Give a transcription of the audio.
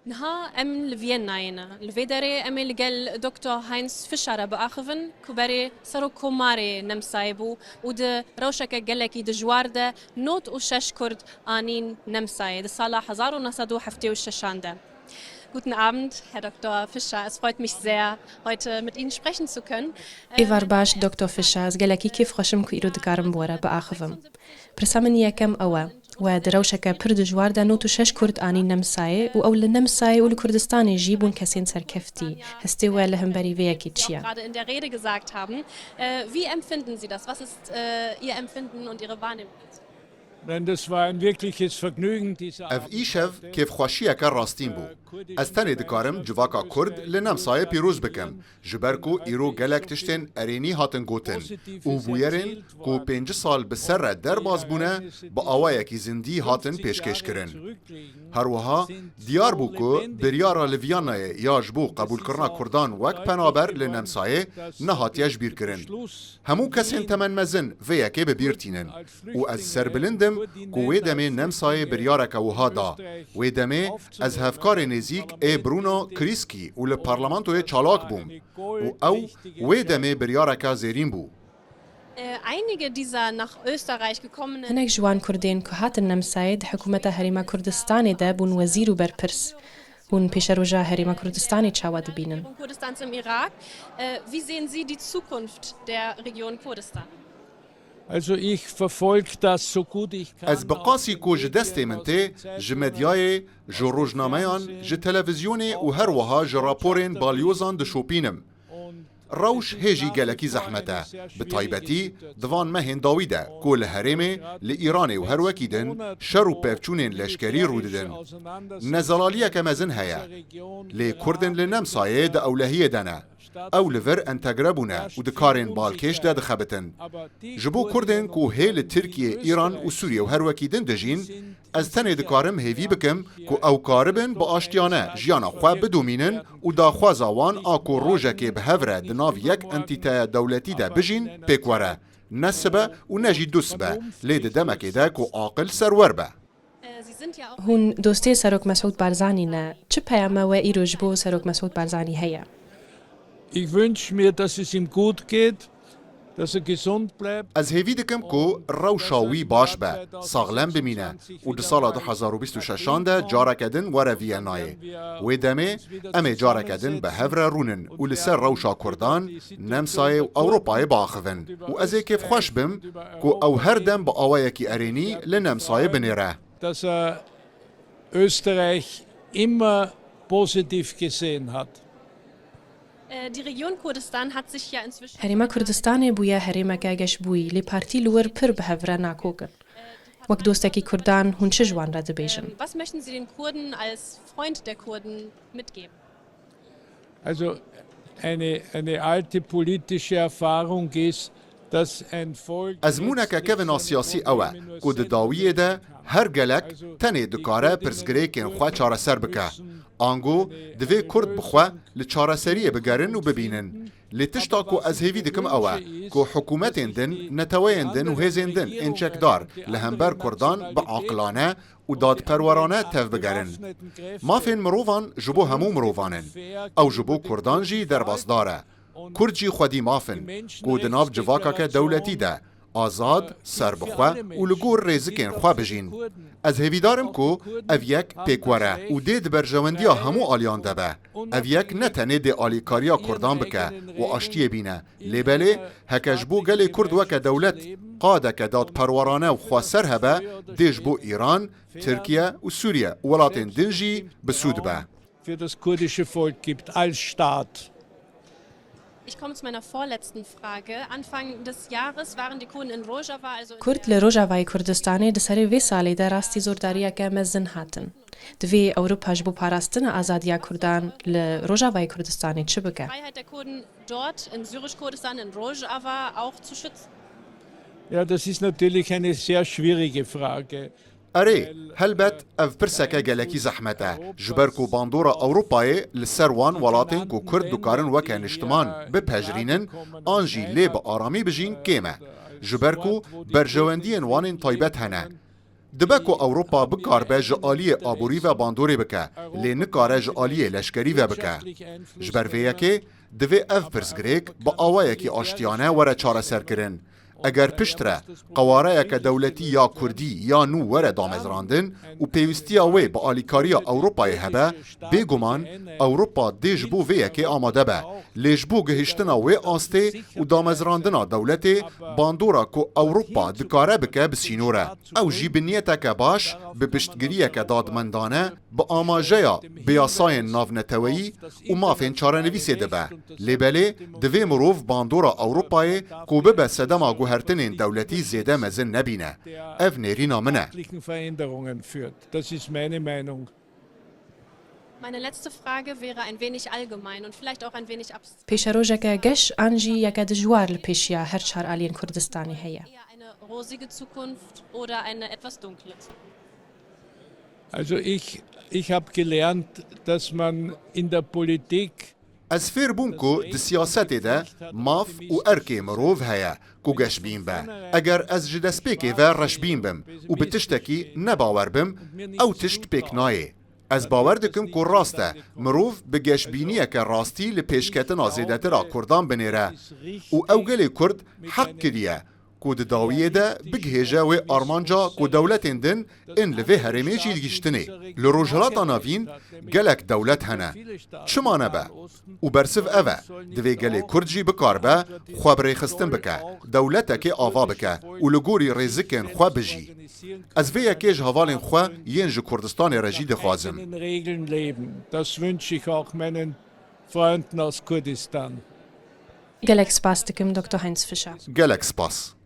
نها ام لفيناينا الفيدري ام لقال دكتور هاينز فيشر بآخفن كبري سرو كوماري نمسايبو ود روشك قالك دجوارده نوت وشش كرد آنين نمساي ده صلاح هزارو نصدو حفتي والششانده. Guten Abend, Herr Dr. Fischer. Es freut mich sehr, heute mit Ihnen sprechen zu können. إيفار باش دكتور فيشر زجلكي كيف خشم كيرو دكارم بورا بآخفم. برسامن يكم أوا ودروشك برد جواردا نوتو شش كرد آني نمساي وأول النمساي والكردستاني يجيبون كاسين سركفتي هستوى لهم بريفيا كيتشيا. Gerade in der Rede gesagt haben. Wie empfinden Sie das? Was ist Ihr Empfinden und Ihre Wahrnehmung? Das war ein wirkliches Vergnügen, dieser اف ایشف کیف خوشیه که راستین بو. از تنه دکارم جواکا کرد لنمسایه پیروز بکم. جبرکو ایرو گلک تشتن ارینی هاتن گوتن. او بویرن کو 5 سال بسر در باز بونه با آوائه کی زندی هاتن پیشکش کرن. هر وها دیار بو کو بریارا لویانای یاج بو قبول کرنا کردان وک پنابر لنمسایه نهات یجبیر کرن. همو کسین تمن مزن ویکه ببیرتینن. و از سر بلندم کو ویدمه نمسایه بریارک وهادا. ویدمه از هفکار نزیک ای برونو کریسکی و لپارلمانتوی چالاک بوم. و او ویدمه بریارک زیرین بو. Einige dieser nach Österreich gekommenen هناك جوان كردين كهات النمسايد حكومة هريما كردستاني دا بون وزيرو بربرس بون بيشروجا هريما كردستاني تشاواد بينن. Kurdistans im Irak. Wie sehen Sie die Zukunft der Region Kurdistan? Also ich verfolge das so gut ich kann. از بقاسی کو جدسته منته جمدیای جروجنامهان جتلویزیونی و هر وها جراپورین بالیوزان دشوپینم. روش هیجی گلکی زحمته بطایبتی دوان مهن داویده کل هرمه لإیران و هر وکیدن شر و پفچونین لشکری رو ددن نزلالیه که مزن هیا لی کردن لنمسایه ده اولهیه دنه او لور انتگربونه و دکارین بالکش ده دخبتن جبو کردن کو هیل ترکیه ایران و سوریه و هر وکیدن دجین از تنه دکارم هیوی بکم کو او کاربن با آشتیانه جیانا خواه بدومینن و دا خوازاوان آکو روژه که به هفره دناو یک انتیتا دولتی ده بجین پیکوره نسبه و نجی دوسبه لید دمکه ده کو عاقل سرور به هون دوستي سروك مسعود بارزاني نا چه پیامه و ایروج بو سروك مسعود بارزاني هيا؟ Ich wünsche mir, dass es ihm gut geht, dass er gesund bleibt. از هیوی دکم کو روشاوی باش به ساغلم بمینه و ده سال 2026 ده جارکدن وره ویانایه و دمه امه جارکدن به هفره رونن و لسر روشا کردان نمسای و اوروپای باخفن و از کیف خوش بم کو او هر دم با آوائه کی ارینی لنمسای بنیره Dass Österreich immer positiv gesehen hat. Die Region Kurdistan hat sich ja inzwischen هريما كردستاني بويا هريما كاگش بوي لي بارتي لور پر بهفره ناكوكن وك دوستكي كردان هون چه جوان را دبيجن Was möchten Sie den Kurden als Freund der Kurden mitgeben? Also eine alte politische Erfahrung ist, dass ein Volk ازمونك كevena سیاسی اوه کو ده داویه ده هر گلک تنه دکاره پرزگره کن خواه چاره سر بکه آنگو دوی کرد بخواه لچاره سریه بگرن و ببینن لتشتا کو از هیوی دکم اوه کو حکومتین دن نتوین دن و هزین دن انچک دار لهمبر کردان با عاقلانه و داد پرورانه تف بگرن مافین مروفان جبو همو مروفانن او جبو کردان جی در بازداره کرد جی خودی مافن کو دناف جواکا که دولتی ده آزاد سر بخواه و لگور ریزکین خواه بجین از هیویدارم کو او یک پیکوره و دید برجواندیا همو آلیان ده به او یک نتنه ده آلیکاریا کردان بکه و آشتی بینه لیبله هکش بو گل کرد وک دولت قاده که داد پرورانه و خواه سر هبه دیش بو ایران، ترکیه و سوریه ولاتین دنجی بسود به für das kurdische Volk gibt als Staat. Ich komme zu meiner vorletzten Frage. Anfang des Jahres waren die Kurden in Rojava, also كرد لروجاوای كردستاني دسري وی سالي دا راستي زورداريا که مزن هاتن دوی اوروپا جبو پاراستن آزادیا کردان لروجاوای كردستاني چه بکه؟ Freiheit der Kurden dort in Syrisch-Kurdistan, in Rojava auch zu schützen. Ja, das ist natürlich eine sehr schwierige Frage. اره هلبت اف پرسکه گلکی زحمته جبرکو باندورا اوروپای لسروان ولاتین کو کرد دکارن وکه نشتمان بپجرینن آنجی لی با آرامی بجین کیمه جبرکو برجواندین وانین طایبت هنه دبکو اوروپا بکاربه جعالی آبوری و باندوری بکه لی نکاره جعالی لشکری و بکه جبر ویکه دوی اف پرسگریک با آوائه که آشتیانه وره چاره سر کرن اگر پشتره قواره که دولتی یا کردی یا نو وره دامزراندن و پیوستی وی با آلیکاری اوروپای هبه بگمان اوروپا دیج بو وی که آماده به لیج بو گهشتنا وی آسته و دامزراندنا دولتی باندورا که اوروپا دکاره بکه بسینوره او جی بنیته که باش به پشتگیریه که دادمندانه با آماجه بیاسای ناونتوی و مافین چاره نویسه دبه لیبله دوی مروف باندورا اوروپای که به سدما گوهرتنین دولتی زیده مزن نبینه اف نیرینا منه Meine letzte Frage wäre ein wenig allgemein und vielleicht auch ein wenig abstrakt. پیشروژه که گش آنجی یک دجوار لپیشیا هر چهار آلین کردستانی هیا. Eher eine rosige Zukunft oder eine etwas dunkle Zukunft? Also ich habe gelernt, dass man in der Politik از فیر بوم کو د سیاست ده ماف و ارکی مروف هیا کو گش بین به اگر از جدس پیکی و رش بین بم و به تشتکی نباور بم او تشت پیک نایه از باور دکم که راسته مروف به گش بینیه که راستی لپیشکتن آزیدت را کردان بنیره و او گلی کرد حق کریه که داویه ده بگهیجه و آرمانجا که دولت دن این لوی هرمی جیل گشتنه لروجهلات ناوین گلک دولت هنه چما نبه و برسف اوه دوی گلی کرد بکار به خواب ریخستن بکه دولت که آوا بکه و لگوری ریزکن خواب بجی از وی یکیج هوالین خواه ینج کردستان رجی دخوازم Das wünsche ich auch meinen Freunden aus Kurdistan. گلک سپاس دکم دکتر هاینز فیشر. گلک سپاس